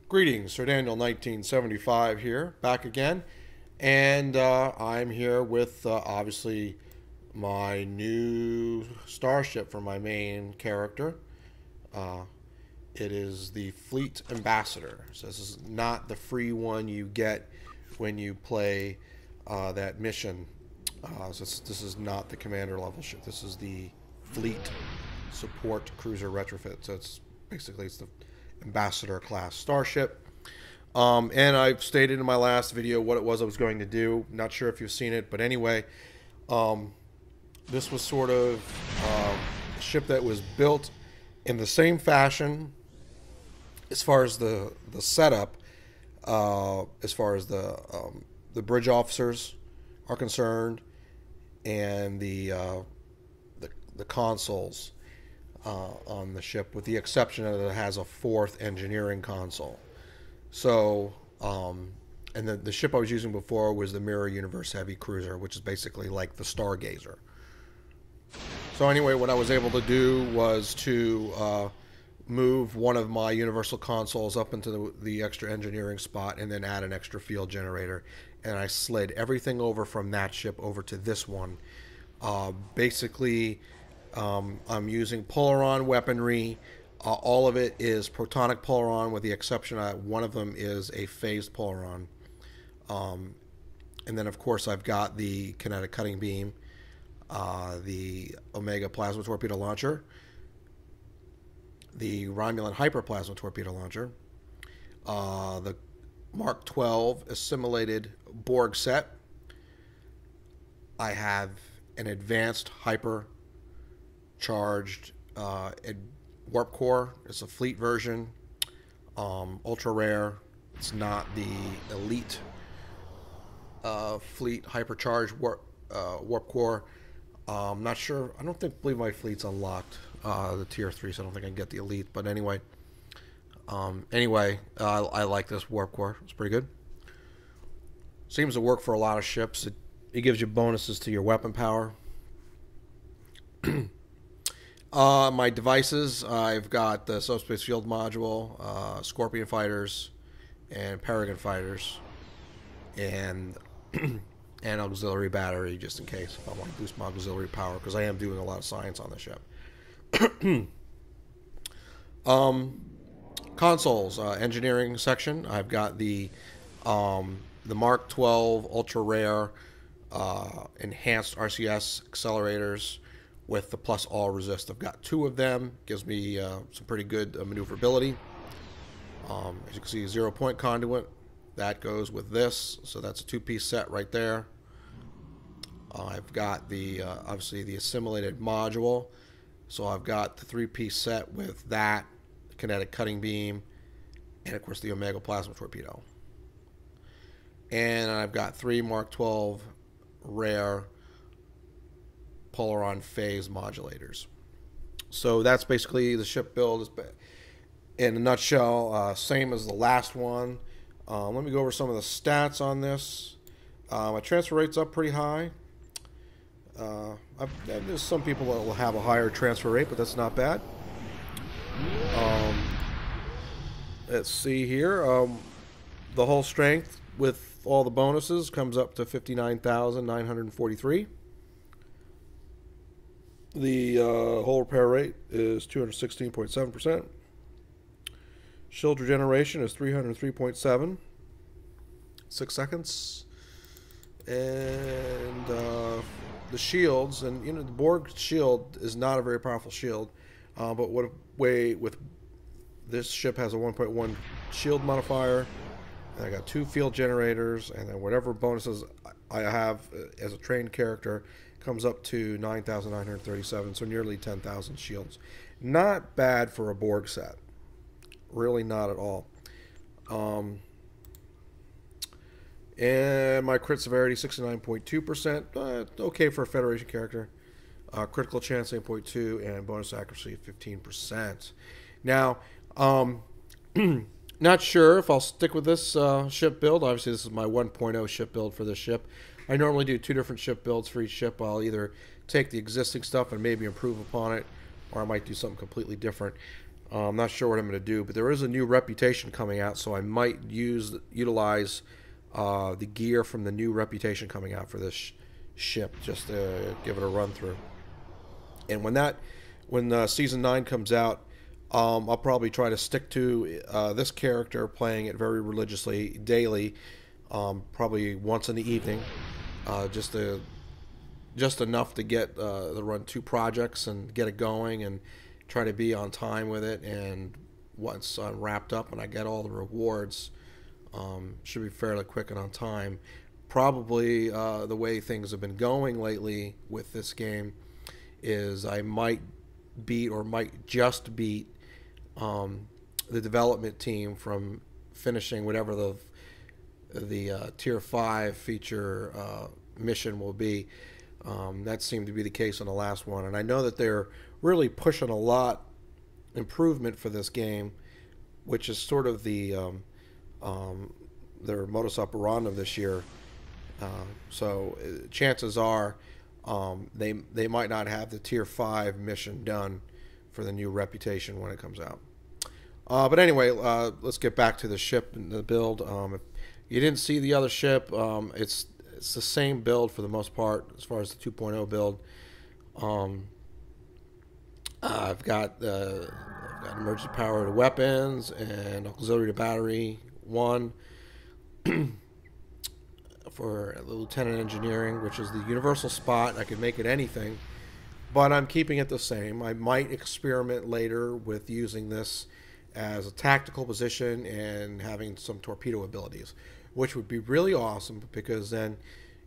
Greetings, Sir Daniel 1975 here, back again. And I'm here with obviously my new starship for my main character. Uh, it is the Fleet Ambassador. So this is not the free one you get when you play that mission. This is not the commander level ship. This is the Fleet Support Cruiser Retrofit. So it's the Ambassador class starship. And I've stated in my last video what it was I was going to do. Not sure if you've seen it, but anyway, this was sort of a ship that was built in the same fashion as far as the setup, as far as the bridge officers are concerned, and the consoles on the ship, with the exception that it has a fourth engineering console. So, and the ship I was using before was the Mirror Universe Heavy Cruiser, which is basically like the Stargazer. So anyway, what I was able to do was to move one of my universal consoles up into the extra engineering spot and then add an extra field generator. And I slid everything over from that ship over to this one. Basically, I'm using Polaron weaponry. All of it is protonic Polaron, with the exception of one of them is a phased Polaron. And then, of course, I've got the kinetic cutting beam, the Omega plasma torpedo launcher, the Romulan hyper plasma torpedo launcher, the Mark 12 assimilated Borg set. I have an advanced hyper charged warp core. It's a fleet version, ultra rare. It's not the elite fleet hypercharged warp core. I'm not sure. I don't believe my fleet's unlocked, the tier 3, so I don't think I can get the elite. But anyway, I like this warp core. It's pretty good. Seems to work for a lot of ships. It gives you bonuses to your weapon power. My devices, I've got the subspace field module, Scorpion fighters, and Peregrine fighters, and an auxiliary battery, just in case if I want to boost my auxiliary power, because I am doing a lot of science on the ship. Consoles, engineering section. I've got the Mark 12 ultra rare enhanced RCS accelerators with the plus all resist. I've got 2 of them. Gives me some pretty good maneuverability. As you can see, 0-point conduit. That goes with this. So that's a 2-piece set right there. I've got the obviously the assimilated module. So I've got the 3-piece set with that, the kinetic cutting beam, and of course the Omega plasma torpedo. And I've got 3 Mark 12 rare Polaron phase modulators. So that's basically the ship build in a nutshell. Same as the last one. Let me go over some of the stats on this. My transfer rate's up pretty high. There's some people that will have a higher transfer rate, but that's not bad. Let's see here. The whole strength with all the bonuses comes up to 59,943. The hull repair rate is 216.7%. Shield regeneration is 303.7. 6 seconds. And the shields, and the Borg shield is not a very powerful shield, but with this ship has a 1.1 shield modifier, and I got 2 field generators, and then whatever bonuses I have as a trained character comes up to 9,937, so nearly 10,000 shields. Not bad for a Borg set. Really not at all. And my crit severity, 69.2%. Okay for a Federation character. Critical chance, 8.2, and bonus accuracy, 15%. Now, not sure if I'll stick with this ship build. Obviously, this is my 1.0 ship build for this ship. I normally do 2 different ship builds for each ship. I'll either take the existing stuff and maybe improve upon it, or I might do something completely different. I'm not sure what I'm going to do, but there is a new Reputation coming out, so I might utilize the gear from the new Reputation coming out for this ship, just to give it a run through. And when season 9 comes out, I'll probably try to stick to this character, playing it very religiously daily, probably once in the evening, just enough to get to run 2 projects and get it going and try to be on time with it. And once I'm wrapped up and I get all the rewards, should be fairly quick and on time. Probably the way things have been going lately with this game is I might beat or might just beat the development team from finishing whatever the tier 5 feature mission will be. That seemed to be the case on the last one, and I know that they're really pushing a lot improvement for this game, which is sort of their modus operandi this year. So chances are they might not have the tier 5 mission done for the new Reputation when it comes out. But anyway, let's get back to the ship and the build. If you didn't see the other ship, it's the same build for the most part as far as the 2.0 build. I've got emergency power to weapons and auxiliary to battery 1 for Lieutenant Engineering, which is the universal spot. I could make it anything, but I'm keeping it the same. I might experiment later with using this as a tactical position and having some torpedo abilities, which would be really awesome, because then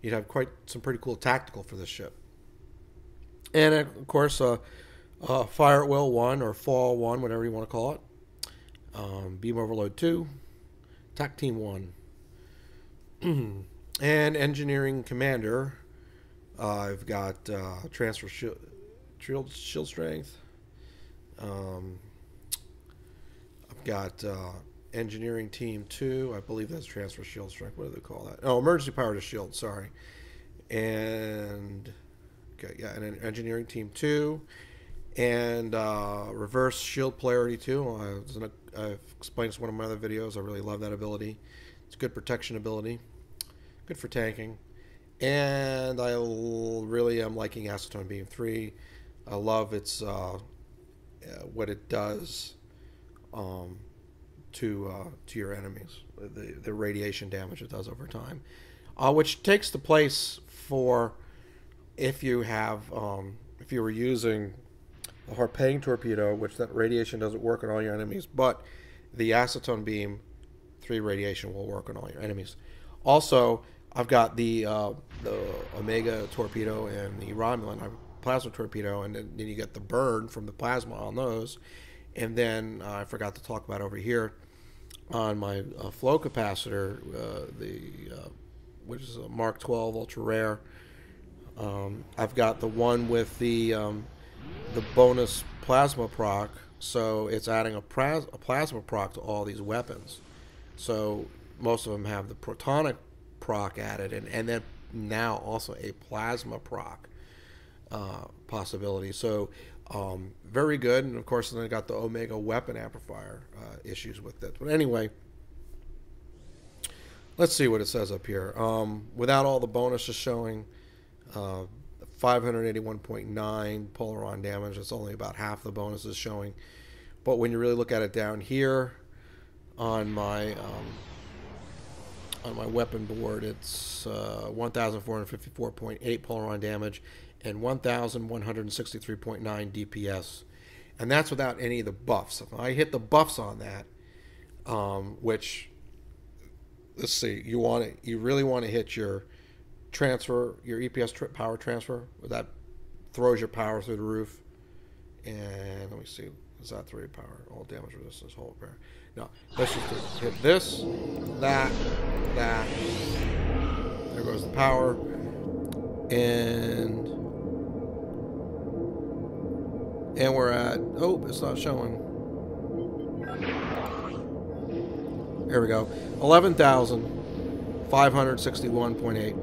you'd have quite some pretty cool tactical for this ship. And of course, Fire at Will 1 or Fall 1, whatever you want to call it. Beam Overload 2, TAC Team 1. And Engineering Commander, I've got Transfer Shield Strength. I've got Engineering Team 2. I believe that's Transfer Shield Strength. What do they call that? Oh, Emergency Power to Shield, sorry. And, okay, yeah, and Engineering Team 2. And Reverse Shield Polarity 2. I've explained this in one of my other videos. I really love that ability. It's a good protection ability. Good for tanking. And I really am liking Acetone Beam 3. I love its what it does to your enemies, the radiation damage it does over time, which takes the place for if you were using a Harpang torpedo, which that radiation doesn't work on all your enemies, but the Acetone Beam 3 radiation will work on all your enemies. Also, I've got the Omega torpedo and the Romulan plasma torpedo, and then you get the burn from the plasma on those. And then I forgot to talk about over here on my flow capacitor, which is a Mark 12 ultra rare. I've got the one with the bonus plasma proc, so it's adding a plasma proc to all these weapons. So most of them have the protonic proc added, and then now also a plasma proc possibility. So very good. And of course then I got the Omega weapon amplifier issues with it. But anyway, let's see what it says up here. Without all the bonuses showing, 581.9 Polaron damage. That's only about half the bonuses showing. But when you really look at it down here on my weapon board, it's 1,454.8 Polaron damage and 1,163.9 DPS, and that's without any of the buffs. If I hit the buffs on that, which, let's see, you really want to hit your transfer, your EPS power transfer. That throws your power through the roof. And let me see, is that 3 power? All damage resistance, hold repair. No, let's just hit this, that. There goes the power, and we're at, oh, it's not showing. Here we go, 11,561.8.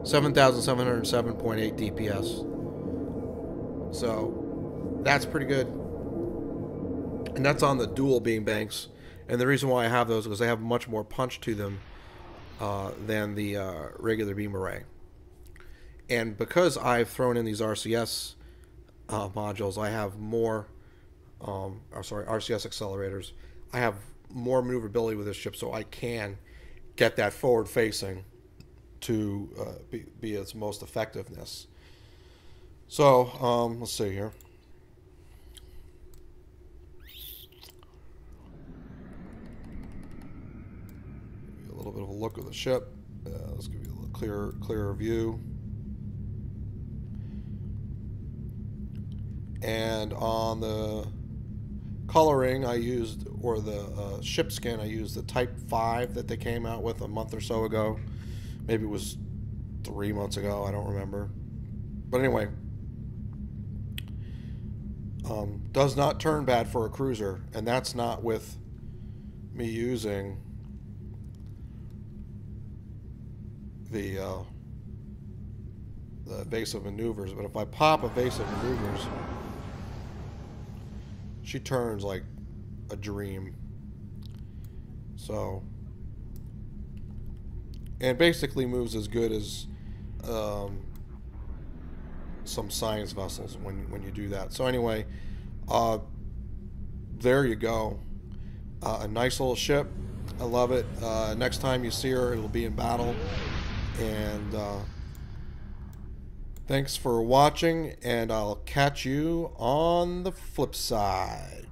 7,707.8 DPS. So That's pretty good. And that's on the dual beam banks. And the reason why I have those is because they have much more punch to them than the regular beam array. And because I've thrown in these RCS modules, I have more, RCS accelerators. I have more maneuverability with this ship, so I can get that forward facing to be its most effectiveness. So let's see here. A little bit of a look of the ship. Let's give you a little clearer view. And on the coloring, I used, or the ship skin, I used the Type 5 that they came out with a month or so ago. Maybe it was 3 months ago. I don't remember. But anyway, does not turn bad for a cruiser, and that's not with me using the evasive maneuvers. But if I pop evasive maneuvers, she turns like a dream. So, and basically moves as good as some science vessels when you do that. So anyway, there you go. A nice little ship. I love it. Next time you see her, it'll be in battle. And thanks for watching, and I'll catch you on the flip side.